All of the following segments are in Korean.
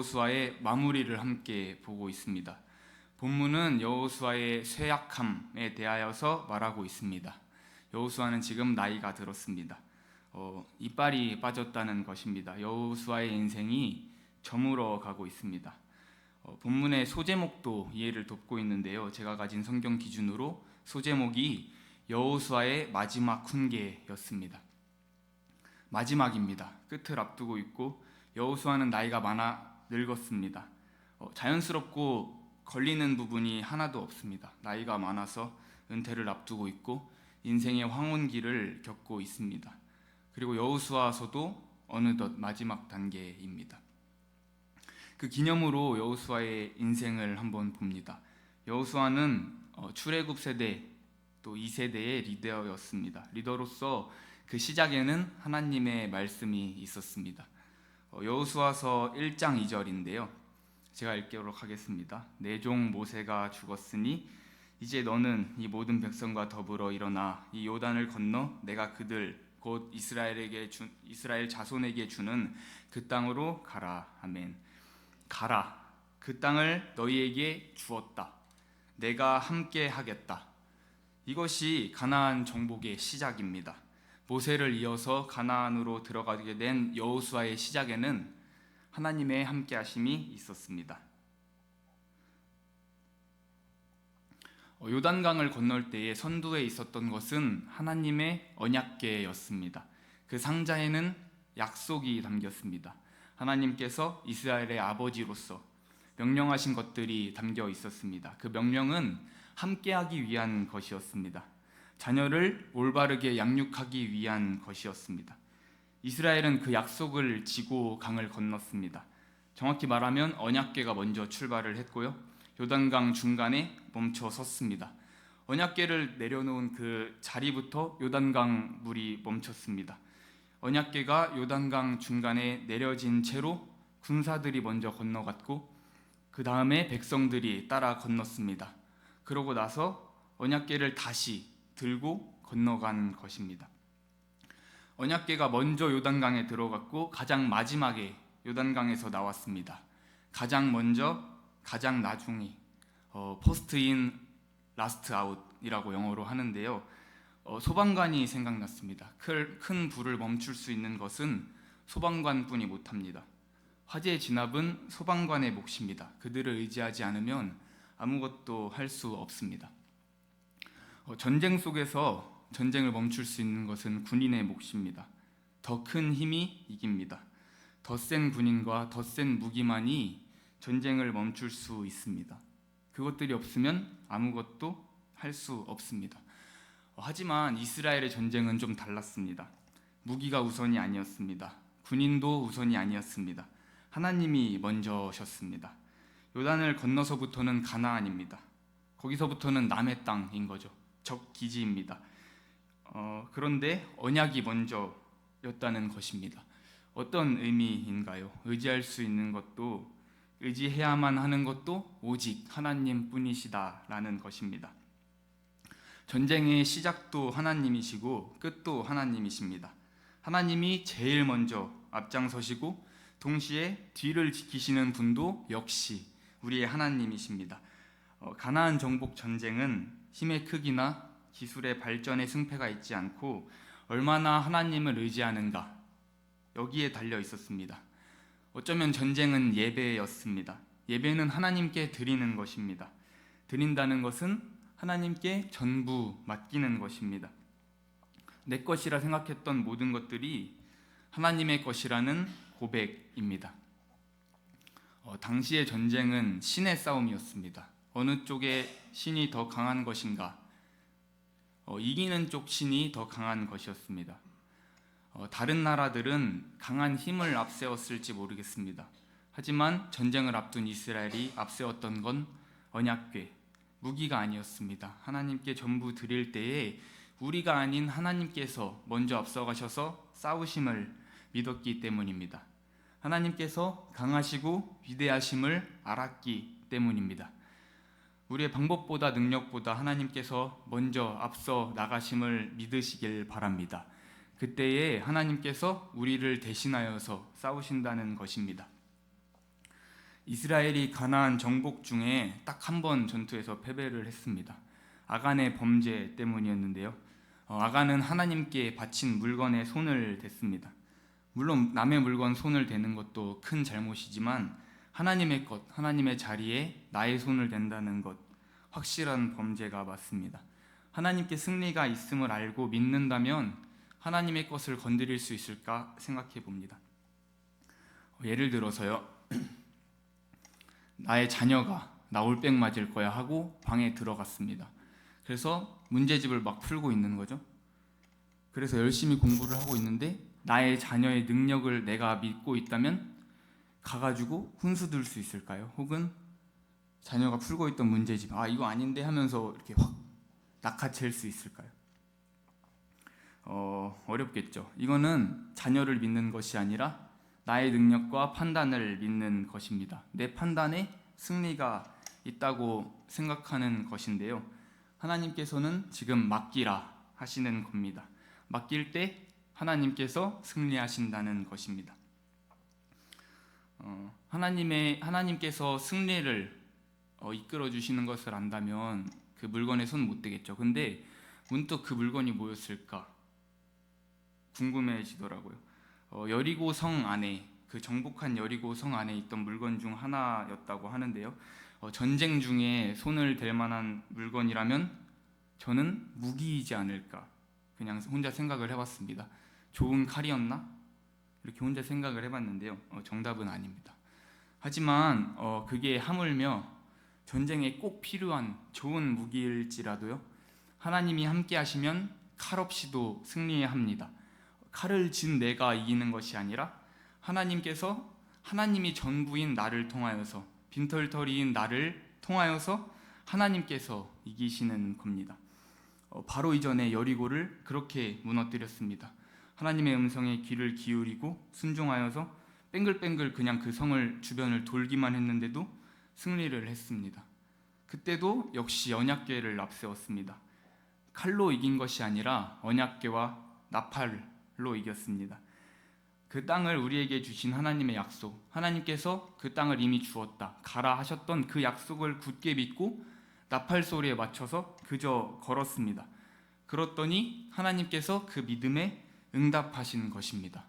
여호수아의 마무리를 함께 보고 있습니다. 본문은 여호수아의 쇠약함에 대하여서 말하고 있습니다. 여호수아는 지금 나이가 들었습니다. 이빨이 빠졌다는 것입니다. 여호수아의 인생이 저물어 가고 있습니다. 본문의 소제목도 이해를 돕고 있는데요. 제가 가진 성경 기준으로 소제목이 여호수아의 마지막 훈계였습니다. 마지막입니다. 끝을 앞두고 있고 여호수아는 나이가 많아 늙었습니다. 자연스럽고 걸리는 부분이 하나도 없습니다. 나이가 많아서 은퇴를 앞두고 있고 인생의 황혼기를 겪고 있습니다. 그리고 여호수아서도 어느덧 마지막 단계입니다. 그 기념으로 여호수아의 인생을 한번 봅니다. 여호수아는 출애굽 세대 또 2세대의 리더였습니다. 리더로서 그 시작에는 하나님의 말씀이 있었습니다. 여호수아서 1장 2절인데요. 제가 읽도록 하겠습니다. 내 종 모세가 죽었으니 이제 너는 이 모든 백성과 더불어 일어나 이 요단을 건너 내가 그들 곧 이스라엘 자손에게 주는 그 땅으로 가라. 아멘. 가라. 그 땅을 너희에게 주었다. 내가 함께 하겠다. 이것이 가나안 정복의 시작입니다. 모세를 이어서 가나안으로 들어가게 된 여호수아의 시작에는 하나님의 함께 하심이 있었습니다. 요단강을 건널 때에 선두에 있었던 것은 하나님의 언약궤였습니다. 그 상자에는 약속이 담겼습니다. 하나님께서 이스라엘의 아버지로서 명령하신 것들이 담겨 있었습니다. 그 명령은 함께하기 위한 것이었습니다. 자녀를 올바르게 양육하기 위한 것이었습니다. 이스라엘은 그 약속을 지고 강을 건넜습니다. 정확히 말하면 언약궤가 먼저 출발을 했고요. 요단강 중간에 멈춰 섰습니다. 언약궤를 내려놓은 그 자리부터 요단강 물이 멈췄습니다. 언약궤가 요단강 중간에 내려진 채로 군사들이 먼저 건너갔고 그 다음에 백성들이 따라 건넜습니다. 그러고 나서 언약궤를 다시 들고 건너간 것입니다. 언약궤가 먼저 요단강에 들어갔고 가장 마지막에 요단강에서 나왔습니다. 가장 먼저, 가장 나중에 퍼스트 인, 라스트 아웃이라고 영어로 하는데요. 소방관이 생각났습니다. 큰 불을 멈출 수 있는 것은 소방관뿐이 못합니다. 화재의 진압은 소방관의 몫입니다. 그들을 의지하지 않으면 아무것도 할 수 없습니다. 전쟁 속에서 전쟁을 멈출 수 있는 것은 군인의 몫입니다. 더 큰 힘이 이깁니다. 더 센 군인과 더 센 무기만이 전쟁을 멈출 수 있습니다. 그것들이 없으면 아무것도 할 수 없습니다. 하지만 이스라엘의 전쟁은 좀 달랐습니다. 무기가 우선이 아니었습니다. 군인도 우선이 아니었습니다. 하나님이 먼저셨습니다. 요단을 건너서부터는 가나안입니다. 거기서부터는 남의 땅인 거죠. 적 기지입니다. 그런데 언약이 먼저였다는 것입니다. 어떤 의미인가요? 의지할 수 있는 것도 의지해야만 하는 것도 오직 하나님뿐이시다라는 것입니다. 전쟁의 시작도 하나님이시고 끝도 하나님이십니다. 하나님이 제일 먼저 앞장서시고 동시에 뒤를 지키시는 분도 역시 우리의 하나님이십니다. 가나안 정복 전쟁은 힘의 크기나 기술의 발전의 승패가 있지 않고 얼마나 하나님을 의지하는가 여기에 달려 있었습니다. 어쩌면 전쟁은 예배였습니다. 예배는 하나님께 드리는 것입니다. 드린다는 것은 하나님께 전부 맡기는 것입니다. 내 것이라 생각했던 모든 것들이 하나님의 것이라는 고백입니다. 당시의 전쟁은 신의 싸움이었습니다. 어느 쪽에 신이 더 강한 것인가? 이기는 쪽 신이 더 강한 것이었습니다. 다른 나라들은 강한 힘을 앞세웠을지 모르겠습니다. 하지만 전쟁을 앞둔 이스라엘이 앞세웠던 건 언약궤, 무기가 아니었습니다. 하나님께 전부 드릴 때에 우리가 아닌 하나님께서 먼저 앞서가셔서 싸우심을 믿었기 때문입니다. 하나님께서 강하시고 위대하심을 알았기 때문입니다. 우리의 방법보다 능력보다 하나님께서 먼저 앞서 나가심을 믿으시길 바랍니다. 그때에 하나님께서 우리를 대신하여서 싸우신다는 것입니다. 이스라엘이 가나안 정복 중에 딱 한 번 전투에서 패배를 했습니다. 아간의 범죄 때문이었는데요. 아간은 하나님께 바친 물건에 손을 댔습니다. 물론 남의 물건 손을 대는 것도 큰 잘못이지만 하나님의 것, 하나님의 자리에 나의 손을 댄다는 것, 확실한 범죄가 맞습니다. 하나님께 승리가 있음을 알고 믿는다면 하나님의 것을 건드릴 수 있을까 생각해 봅니다. 예를 들어서요, 나의 자녀가 나 올백 맞을 거야 하고 방에 들어갔습니다. 그래서 문제집을 막 풀고 있는 거죠. 그래서 열심히 공부를 하고 있는데 나의 자녀의 능력을 내가 믿고 있다면 가가지고 훈수 둘 수 있을까요? 혹은 자녀가 풀고 있던 문제집, 이거 아닌데 하면서 이렇게 확 낚아챌 수 있을까요? 어렵겠죠. 이거는 자녀를 믿는 것이 아니라 나의 능력과 판단을 믿는 것입니다. 내 판단에 승리가 있다고 생각하는 것인데요. 하나님께서는 지금 맡기라 하시는 겁니다. 맡길 때 하나님께서 승리하신다는 것입니다. 하나님께서 승리를 이끌어 주시는 것을 안다면 그 물건에 손 못 대겠죠. 근데 문득 그 물건이 뭐였을까 궁금해지더라고요. 여리고 성 안에, 그 정복한 여리고 성 안에 있던 물건 중 하나였다고 하는데요. 전쟁 중에 손을 댈 만한 물건이라면 저는 무기이지 않을까 그냥 혼자 생각을 해봤습니다. 좋은 칼이었나? 이렇게 혼자 생각을 해봤는데요. 정답은 아닙니다. 하지만 그게 하물며 전쟁에 꼭 필요한 좋은 무기일지라도요, 하나님이 함께 하시면 칼 없이도 승리합니다. 칼을 진 내가 이기는 것이 아니라 하나님께서, 하나님이 전부인 나를 통하여서, 빈털터리인 나를 통하여서 하나님께서 이기시는 겁니다. 바로 이전에 여리고를 그렇게 무너뜨렸습니다. 하나님의 음성에 귀를 기울이고 순종하여서 뺑글뺑글 그냥 그 성을 주변을 돌기만 했는데도 승리를 했습니다. 그때도 역시 언약궤를 앞세웠습니다. 칼로 이긴 것이 아니라 언약궤와 나팔로 이겼습니다. 그 땅을 우리에게 주신 하나님의 약속, 하나님께서 그 땅을 이미 주었다, 가라 하셨던 그 약속을 굳게 믿고 나팔 소리에 맞춰서 그저 걸었습니다. 그렇더니 하나님께서 그 믿음에 응답하신 것입니다.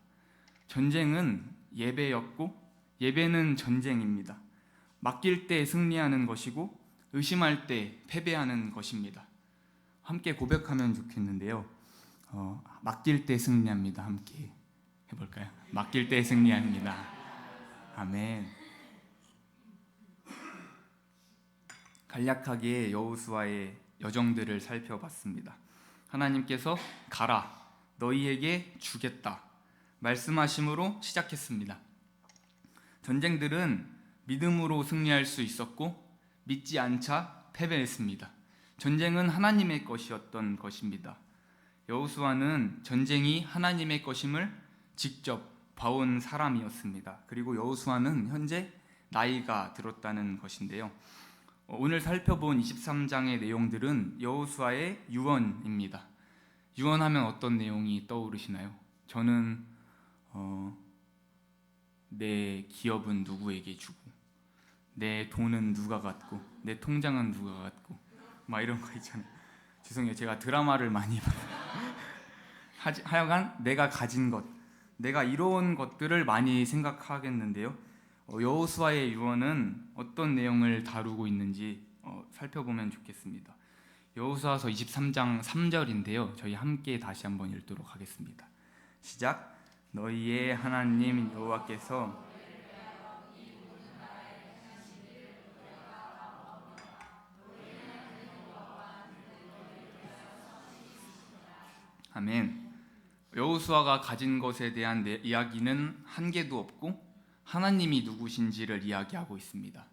전쟁은 예배였고 예배는 전쟁입니다. 맡길 때 승리하는 것이고 의심할 때 패배하는 것입니다. 함께 고백하면 좋겠는데요. 맡길 때 승리합니다. 함께 해볼까요? 맡길 때 승리합니다. 아멘. 간략하게 여호수아의 여정들을 살펴봤습니다. 하나님께서 가라, 너희에게 주겠다 말씀하심으로 시작했습니다. 전쟁들은 믿음으로 승리할 수 있었고 믿지 않자 패배했습니다. 전쟁은 하나님의 것이었던 것입니다. 여호수아는 전쟁이 하나님의 것임을 직접 봐온 사람이었습니다. 그리고 여호수아는 현재 나이가 들었다는 것인데요. 오늘 살펴본 23장의 내용들은 여호수아의 유언입니다. 유언하면 어떤 내용이 떠오르시나요? 저는 내 기업은 누구에게 주고, 내 돈은 누가 갖고, 내 통장은 누가 갖고, 막 이런 거 있잖아요. 죄송해요, 제가 드라마를 많이 봐요. 하여간 내가 가진 것, 내가 이뤄온 것들을 많이 생각하겠는데요. 여호수아의 유언은 어떤 내용을 다루고 있는지 살펴보면 좋겠습니다. 여호수아서 23장 3절인데요. 저희 함께 다시 한번 읽도록 하겠습니다. 시작. 너희의 하나님 여호와께서 아멘. 여호수아가 가진 것에 대한 이야기는 한 개도 없고 하나님이 누구신지를 이야기하고 있습니다.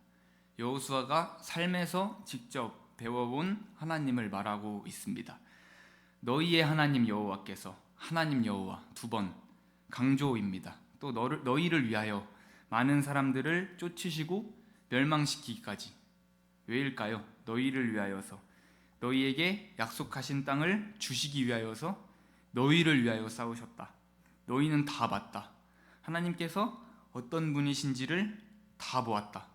여호수아가 삶에서 직접 배워본 하나님을 말하고 있습니다. 너희의 하나님 여호와께서, 하나님 여호와 두 번 강조입니다. 또 너희를 위하여 많은 사람들을 쫓으시고 멸망시키기까지. 왜일까요? 너희를 위하여서, 너희에게 약속하신 땅을 주시기 위하여서, 너희를 위하여 싸우셨다. 너희는 다 맞다. 하나님께서 어떤 분이신지를 다 보았다.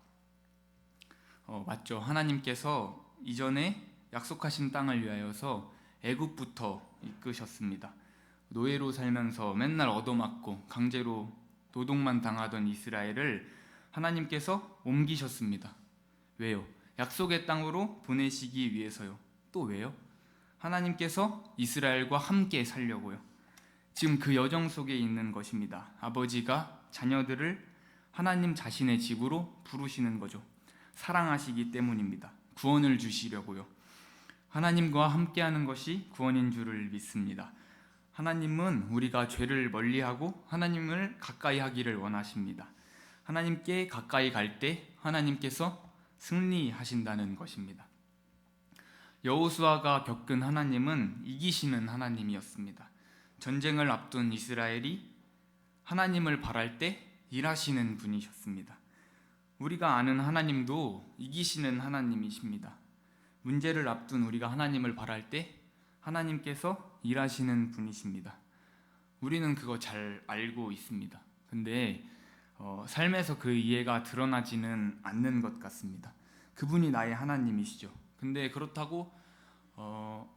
맞죠. 하나님께서 이전에 약속하신 땅을 위하여서 애굽부터 이끄셨습니다. 노예로 살면서 맨날 얻어맞고 강제로 노동만 당하던 이스라엘을 하나님께서 옮기셨습니다. 왜요? 약속의 땅으로 보내시기 위해서요. 또 왜요? 하나님께서 이스라엘과 함께 살려고요. 지금 그 여정 속에 있는 것입니다. 아버지가 자녀들을 하나님 자신의 집으로 부르시는 거죠. 사랑하시기 때문입니다. 구원을 주시려고요. 하나님과 함께하는 것이 구원인 줄을 믿습니다. 하나님은 우리가 죄를 멀리하고 하나님을 가까이 하기를 원하십니다. 하나님께 가까이 갈 때 하나님께서 승리하신다는 것입니다. 여호수아가 겪은 하나님은 이기시는 하나님이었습니다. 전쟁을 앞둔 이스라엘이 하나님을 바랄 때 일하시는 분이셨습니다. 우리가 아는 하나님도 이기시는 하나님이십니다. 문제를 앞둔 우리가 하나님을 바랄 때 하나님께서 일하시는 분이십니다. 우리는 그거 잘 알고 있습니다. 근데 삶에서 그 이해가 드러나지는 않는 것 같습니다. 그분이 나의 하나님이시죠. 근데 그렇다고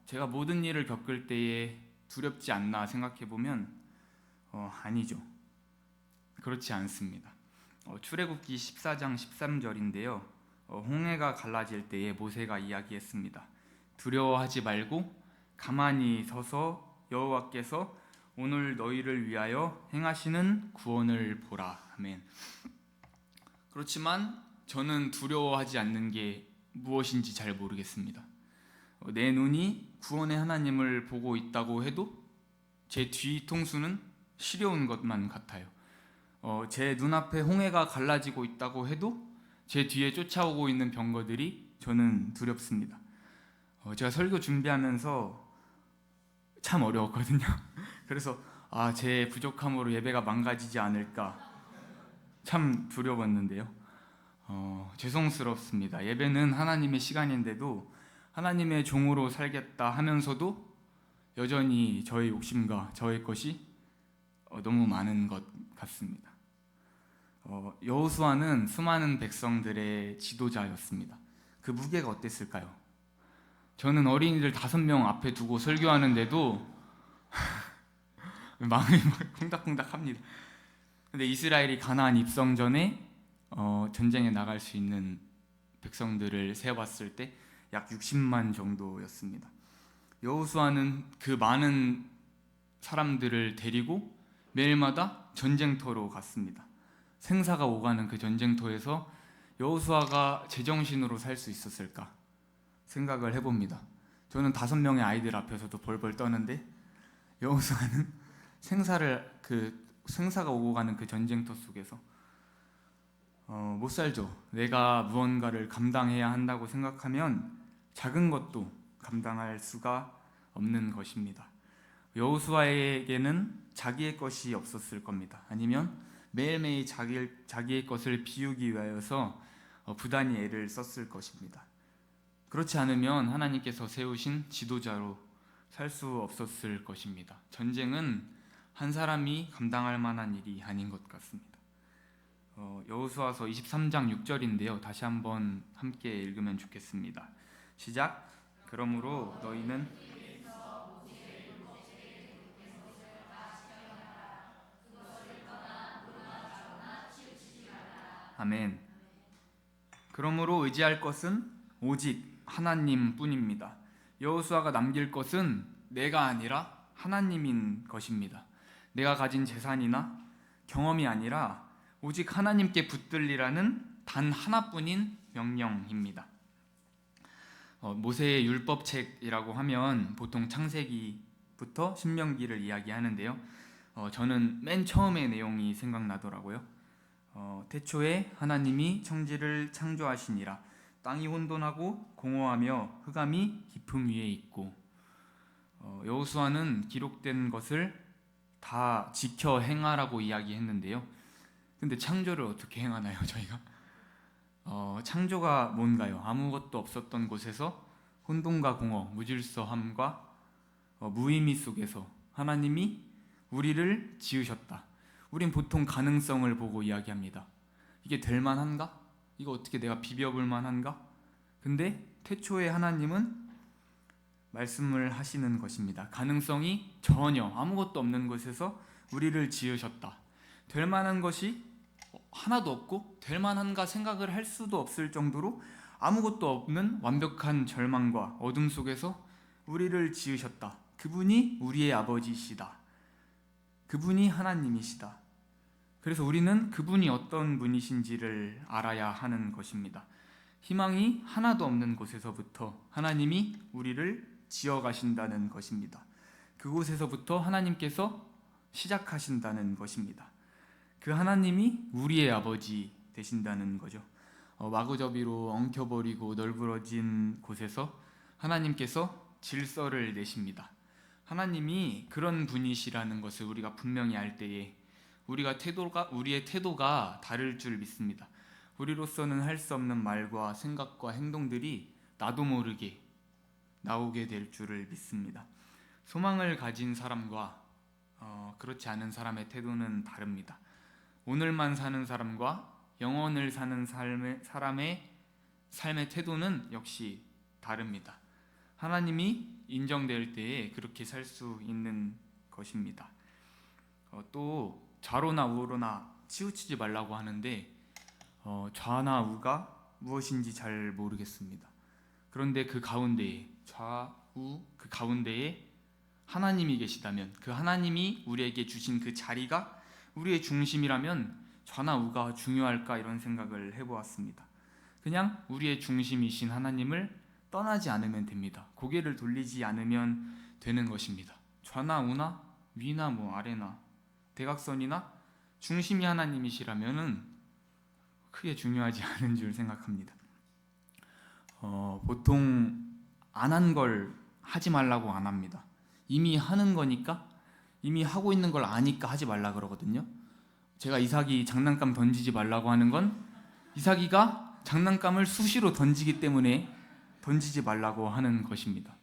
제가 모든 일을 겪을 때에 두렵지 않나 생각해보면 아니죠. 그렇지 않습니다. 출애굽기 14장 13절인데요. 홍해가 갈라질 때에 모세가 이야기했습니다. 두려워하지 말고 가만히 서서 여호와께서 오늘 너희를 위하여 행하시는 구원을 보라. 아멘. 그렇지만 저는 두려워하지 않는 게 무엇인지 잘 모르겠습니다. 내 눈이 구원의 하나님을 보고 있다고 해도 제 뒤통수는 시려운 것만 같아요. 제 눈앞에 홍해가 갈라지고 있다고 해도 제 뒤에 쫓아오고 있는 병거들이 저는 두렵습니다. 제가 설교 준비하면서 참 어려웠거든요. 그래서 제 부족함으로 예배가 망가지지 않을까 참 두려웠는데요. 죄송스럽습니다. 예배는 하나님의 시간인데도 하나님의 종으로 살겠다 하면서도 여전히 저의 욕심과 저의 것이 너무 많은 것 같습니다. 여호수아는 수많은 백성들의 지도자였습니다. 그 무게가 어땠을까요? 저는 어린이들 5명 앞에 두고 설교하는데도 마음이 콩닥콩닥합니다. 근데 이스라엘이 가나안 입성 전에 전쟁에 나갈 수 있는 백성들을 세어봤을 때 약 60만 정도였습니다. 여호수아는 그 많은 사람들을 데리고 매일마다 전쟁터로 갔습니다. 생사가 오가는 그 전쟁터에서 여호수아가 제정신으로 살 수 있었을까 생각을 해봅니다. 저는 5명의 아이들 앞에서도 벌벌 떠는데 여호수아는 생사가 오고 가는 그 전쟁터 속에서 못 살죠. 내가 무언가를 감당해야 한다고 생각하면 작은 것도 감당할 수가 없는 것입니다. 여호수아에게는 자기의 것이 없었을 겁니다. 아니면 매일매일 자기의 것을 비우기 위하여서 부단히 애를 썼을 것입니다. 그렇지 않으면 하나님께서 세우신 지도자로 살 수 없었을 것입니다. 전쟁은 한 사람이 감당할 만한 일이 아닌 것 같습니다. 여호수아서 23장 6절인데요. 다시 한번 함께 읽으면 좋겠습니다. 시작. 그러므로 너희는 아멘. 그러므로 의지할 것은 오직 하나님뿐입니다. 여호수아가 남길 것은 내가 아니라 하나님인 것입니다. 내가 가진 재산이나 경험이 아니라 오직 하나님께 붙들리라는 단 하나뿐인 명령입니다. 모세의 율법책이라고 하면 보통 창세기부터 신명기를 이야기하는데요. 저는 맨 처음의 내용이 생각나더라고요. 태초에 하나님이 천지를 창조하시니라. 땅이 혼돈하고 공허하며 흑암이 깊음 위에 있고. 여호수아는 기록된 것을 다 지켜 행하라고 이야기했는데요. 근데 창조를 어떻게 행하나요, 저희가? 창조가 뭔가요? 아무것도 없었던 곳에서 혼돈과 공허, 무질서함과 무의미 속에서 하나님이 우리를 지으셨다. 우린 보통 가능성을 보고 이야기합니다. 이게 될 만한가? 이거 어떻게 내가 비벼볼 만한가? 근데 태초에 하나님은 말씀을 하시는 것입니다. 가능성이 전혀 아무것도 없는 곳에서 우리를 지으셨다. 될 만한 것이 하나도 없고 될 만한가 생각을 할 수도 없을 정도로 아무것도 없는 완벽한 절망과 어둠 속에서 우리를 지으셨다. 그분이 우리의 아버지시다. 그분이 하나님이시다. 그래서 우리는 그분이 어떤 분이신지를 알아야 하는 것입니다. 희망이 하나도 없는 곳에서부터 하나님이 우리를 지어가신다는 것입니다. 그곳에서부터 하나님께서 시작하신다는 것입니다. 그 하나님이 우리의 아버지 되신다는 거죠. 마구잡이로 엉켜버리고 널브러진 곳에서 하나님께서 질서를 내십니다. 하나님이 그런 분이시라는 것을 우리가 분명히 알 때에 우리의 태도가 다를 줄 믿습니다. 우리로서는 할 수 없는 말과 생각과 행동들이 나도 모르게 나오게 될 줄을 믿습니다. 소망을 가진 사람과 그렇지 않은 사람의 태도는 다릅니다. 오늘만 사는 사람과 영원을 사는 사람의 삶의 태도는 역시 다릅니다. 하나님이 인정될 때에 그렇게 살 수 있는 것입니다. 또 좌로나 우로나 치우치지 말라고 하는데 좌나 우가 무엇인지 잘 모르겠습니다. 그런데 그 가운데에 좌우 그 가운데에 하나님이 계시다면, 그 하나님이 우리에게 주신 그 자리가 우리의 중심이라면 좌나 우가 중요할까, 이런 생각을 해보았습니다. 그냥 우리의 중심이신 하나님을 떠나지 않으면 됩니다. 고개를 돌리지 않으면 되는 것입니다. 좌나 우나 위나 아래나 대각선이나 중심이 하나님이시라면은 크게 중요하지 않은 줄 생각합니다. 보통 안 한 걸 하지 말라고 안 합니다. 이미 하는 거니까, 이미 하고 있는 걸 아니까 하지 말라 그러거든요. 제가 이삭이 장난감 던지지 말라고 하는 건 이삭이가 장난감을 수시로 던지기 때문에 던지지 말라고 하는 것입니다.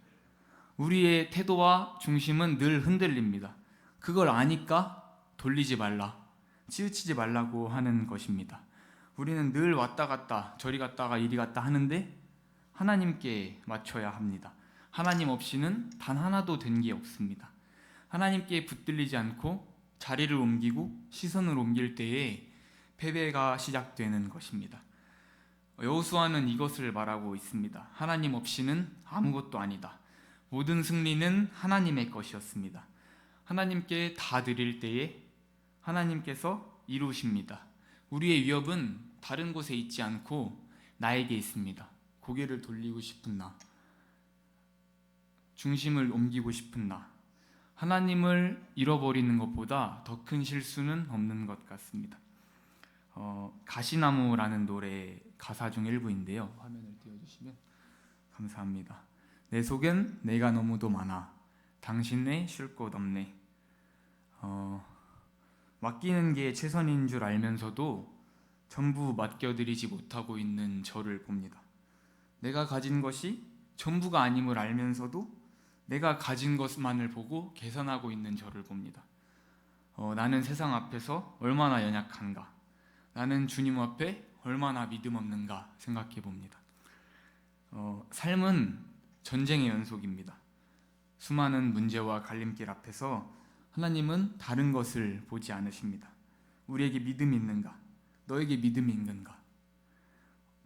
우리의 태도와 중심은 늘 흔들립니다. 그걸 아니까 돌리지 말라, 치우치지 말라고 하는 것입니다. 우리는 늘 왔다 갔다 저리 갔다가 이리 갔다 하는데 하나님께 맞춰야 합니다. 하나님 없이는 단 하나도 된 게 없습니다. 하나님께 붙들리지 않고 자리를 옮기고 시선을 옮길 때에 패배가 시작되는 것입니다. 여호수아는 이것을 말하고 있습니다. 하나님 없이는 아무것도 아니다. 모든 승리는 하나님의 것이었습니다. 하나님께 다 드릴 때에 하나님께서 이루십니다. 우리의 위협은 다른 곳에 있지 않고 나에게 있습니다. 고개를 돌리고 싶은 나, 중심을 옮기고 싶은 나, 하나님을 잃어버리는 것보다 더 큰 실수는 없는 것 같습니다. 가시나무라는 노래 가사 중 일부인데요. 화면을 띄워주시면 감사합니다. 내 속엔 내가 너무도 많아 당신에 쉴 곳 없네. 맡기는 게 최선인 줄 알면서도 전부 맡겨드리지 못하고 있는 저를 봅니다. 내가 가진 것이 전부가 아님을 알면서도 내가 가진 것만을 보고 계산하고 있는 저를 봅니다. 나는 세상 앞에서 얼마나 연약한가, 나는 주님 앞에 얼마나 믿음 없는가 생각해 봅니다. 삶은 전쟁의 연속입니다. 수많은 문제와 갈림길 앞에서 하나님은 다른 것을 보지 않으십니다. 우리에게 믿음이 있는가? 너에게 믿음이 있는가?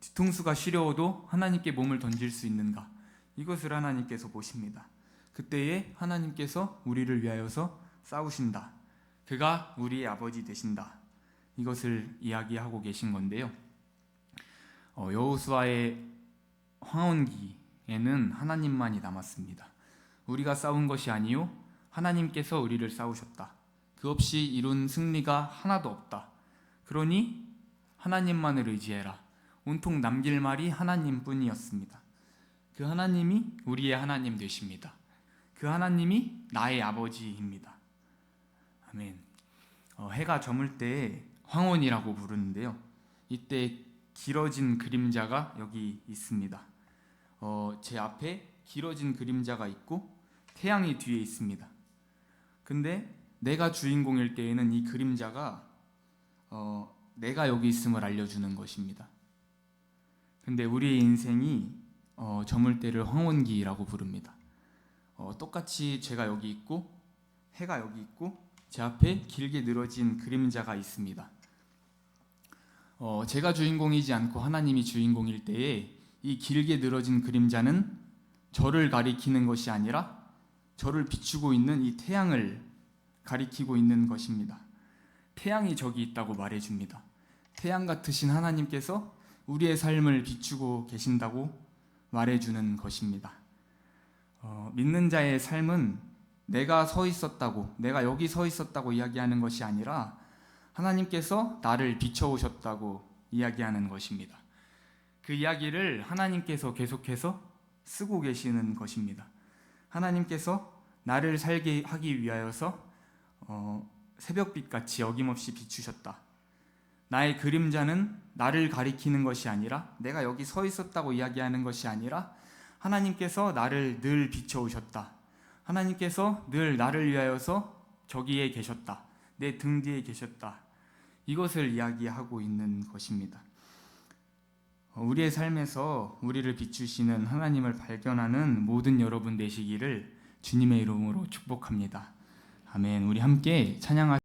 뒤통수가 시려워도 하나님께 몸을 던질 수 있는가? 이것을 하나님께서 보십니다. 그때에 하나님께서 우리를 위하여서 싸우신다. 그가 우리의 아버지 되신다. 이것을 이야기하고 계신 건데요. 여호수아의 황혼기에는 하나님만이 남았습니다. 우리가 싸운 것이 아니요 하나님께서 우리를 싸우셨다. 그 없이 이룬 승리가 하나도 없다. 그러니 하나님만을 의지해라. 온통 남길 말이 하나님뿐이었습니다. 그 하나님이 우리의 하나님 되십니다. 그 하나님이 나의 아버지입니다. 아멘. 해가 저물 때 황혼이라고 부르는데요. 이때 길어진 그림자가 여기 있습니다. 제 앞에 길어진 그림자가 있고 태양이 뒤에 있습니다. 근데 내가 주인공일 때에는 이 그림자가 내가 여기 있음을 알려주는 것입니다. 근데 우리의 인생이 저물 때를 황혼기라고 부릅니다. 똑같이 제가 여기 있고 해가 여기 있고 제 앞에 길게 늘어진 그림자가 있습니다. 제가 주인공이지 않고 하나님이 주인공일 때에 이 길게 늘어진 그림자는 저를 가리키는 것이 아니라 저를 비추고 있는 이 태양을 가리키고 있는 것입니다. 태양이 저기 있다고 말해줍니다. 태양 같으신 하나님께서 우리의 삶을 비추고 계신다고 말해주는 것입니다. 믿는 자의 삶은 내가 서 있었다고, 내가 여기 서 있었다고 이야기하는 것이 아니라 하나님께서 나를 비춰오셨다고 이야기하는 것입니다. 그 이야기를 하나님께서 계속해서 쓰고 계시는 것입니다. 하나님께서 나를 살게 하기 위하여서 새벽빛같이 어김없이 비추셨다. 나의 그림자는 나를 가리키는 것이 아니라 내가 여기 서 있었다고 이야기하는 것이 아니라 하나님께서 나를 늘 비춰오셨다. 하나님께서 늘 나를 위하여서 저기에 계셨다. 내 등 뒤에 계셨다. 이것을 이야기하고 있는 것입니다. 우리의 삶에서 우리를 비추시는 하나님을 발견하는 모든 여러분 되시기를 주님의 이름으로 축복합니다. 아멘. 우리 함께 찬양하